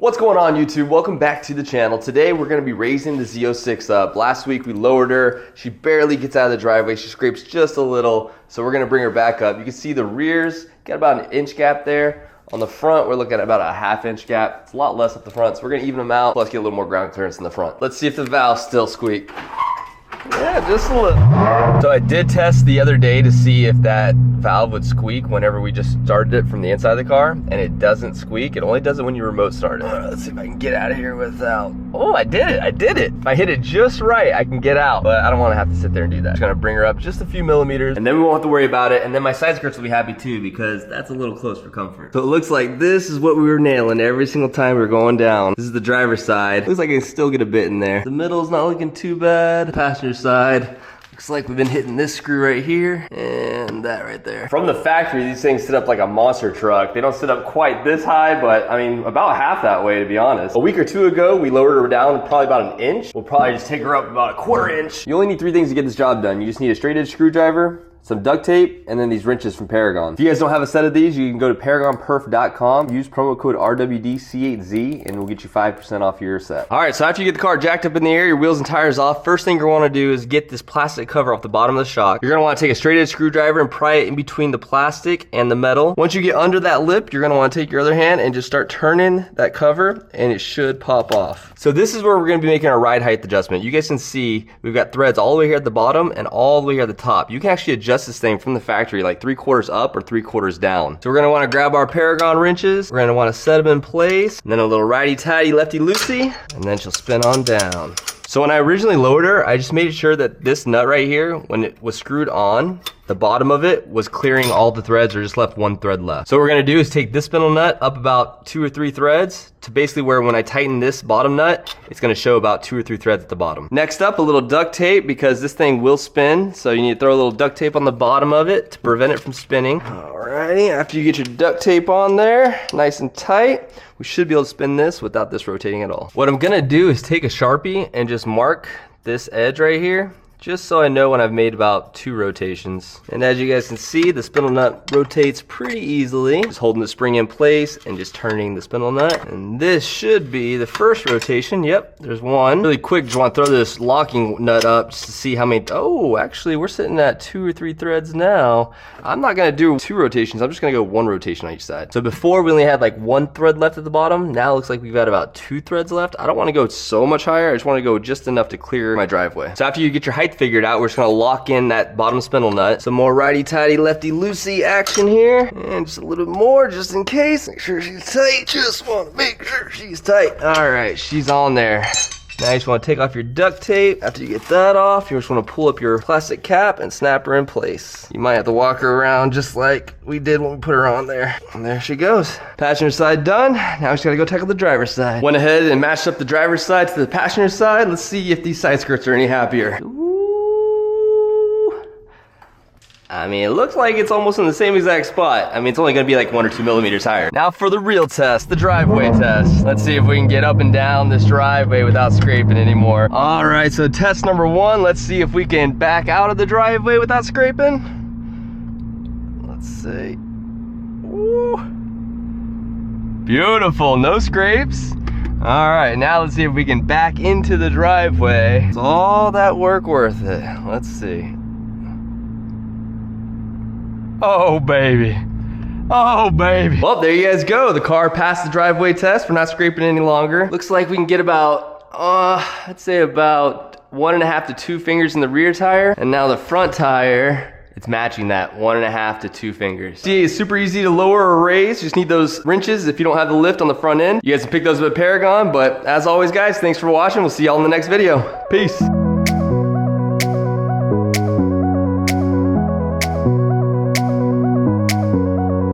What's going on YouTube? Welcome back to the channel. Today we're going to be raising the Z06 up. Last week we lowered her. She barely gets out of the driveway. She scrapes just a little. So we're going to bring her back up. You can see the rears, got about an inch gap there. On the front, we're looking at about a ½ inch gap. It's a lot less up the front, so we're going to even them out, plus get a little more ground clearance in the front. Let's see if the valves still squeak. Yeah, just a little. So I did test the other day to see if that valve would squeak whenever we just started it from the inside of the car, and it doesn't squeak. It only does it when you remote start it. Let's see if I can get out of here without. Oh, I did it. If I hit it just right, I can get out, but I don't want to have to sit there and do that. Just gonna bring her up just a few millimeters, and then we won't have to worry about it. And then my side skirts will be happy too, because that's a little close for comfort. So it looks like this is what we were nailing every single time we were going down. This is the driver's side. Looks like I can still get a bit in there. The middle's not looking too bad. The passenger side. Looks like we've been hitting this screw right here and that right there. From the factory, these things sit up like a monster truck. They don't sit up quite this high, but I mean, about half that way, to be honest. A week or two ago, we lowered her down probably about an inch. We'll probably just take her up about a ¼ inch. You only need 3 things to get this job done. You just need a straight edge screwdriver, some duct tape, and then these wrenches from Paragon. If you guys don't have a set of these, you can go to paragonperf.com, use promo code RWDC8Z, and we'll get you 5% off your set. All right, so after you get the car jacked up in the air, your wheels and tires off, first thing you're gonna wanna do is get this plastic cover off the bottom of the shock. You're gonna wanna take a straight edge screwdriver and pry it in between the plastic and the metal. Once you get under that lip, you're gonna wanna take your other hand and just start turning that cover, and it should pop off. So this is where we're gonna be making our ride height adjustment. You guys can see we've got threads all the way here at the bottom and all the way here at the top. You can actually adjust this thing from the factory like 3/4 up or 3/4 down. So we're gonna wanna grab our Paragon wrenches, we're gonna wanna set them in place, and then a little righty-tighty, lefty-loosey, and then she'll spin on down. So when I originally lowered her, I just made sure that this nut right here, when it was screwed on, the bottom of it was clearing all the threads or just left 1 thread left. So what we're gonna do is take this spindle nut up about 2 or 3 threads to basically where when I tighten this bottom nut, it's gonna show about 2 or 3 threads at the bottom. Next up, a little duct tape, because this thing will spin. So you need to throw a little duct tape on the bottom of it to prevent it from spinning. Alrighty, after you get your duct tape on there, nice and tight, we should be able to spin this without this rotating at all. What I'm gonna do is take a Sharpie and just mark this edge right here, just so I know when I've made about 2 rotations. And as you guys can see, the spindle nut rotates pretty easily. Just holding the spring in place and just turning the spindle nut. And this should be the first rotation. Yep, there's 1. Really quick, just want to throw this locking nut up just to see how many. Oh, actually, we're sitting at 2 or 3 threads now. I'm not gonna do 2 rotations. I'm just gonna go 1 rotation on each side. So before we only had like 1 thread left at the bottom. Now it looks like we've got about 2 threads left. I don't want to go so much higher. I just want to go just enough to clear my driveway. So after you get your height figured out, we're just gonna lock in that bottom spindle nut. Some more righty-tighty, lefty-loosey action here. And just a little bit more just in case. Make sure she's tight. Just wanna make sure she's tight. All right, she's on there. Now you just wanna take off your duct tape. After you get that off, you just wanna pull up your plastic cap and snap her in place. You might have to walk her around just like we did when we put her on there. And there she goes. Passenger side done. Now we just gotta go tackle the driver's side. Went ahead and matched up the driver's side to the passenger side. Let's see if these side skirts are any happier. I mean, it looks like it's almost in the same exact spot. I mean, it's only gonna be like 1 or 2 millimeters higher. Now for the real test, the driveway test. Let's see if we can get up and down this driveway without scraping anymore. All right, so test number 1, let's see if we can back out of the driveway without scraping. Let's see. Ooh. Beautiful, no scrapes. All right, now let's see if we can back into the driveway. Is all that work worth it? Let's see. Oh, baby. Oh, baby. Well, there you guys go. The car passed the driveway test. We're not scraping any longer. Looks like we can get about, I'd say about 1.5 to 2 fingers in the rear tire. And now the front tire, it's matching that 1.5 to 2 fingers. See, it's super easy to lower or raise. You just need those wrenches if you don't have the lift on the front end. You guys can pick those up at Paragon. But as always, guys, thanks for watching. We'll see y'all in the next video. Peace.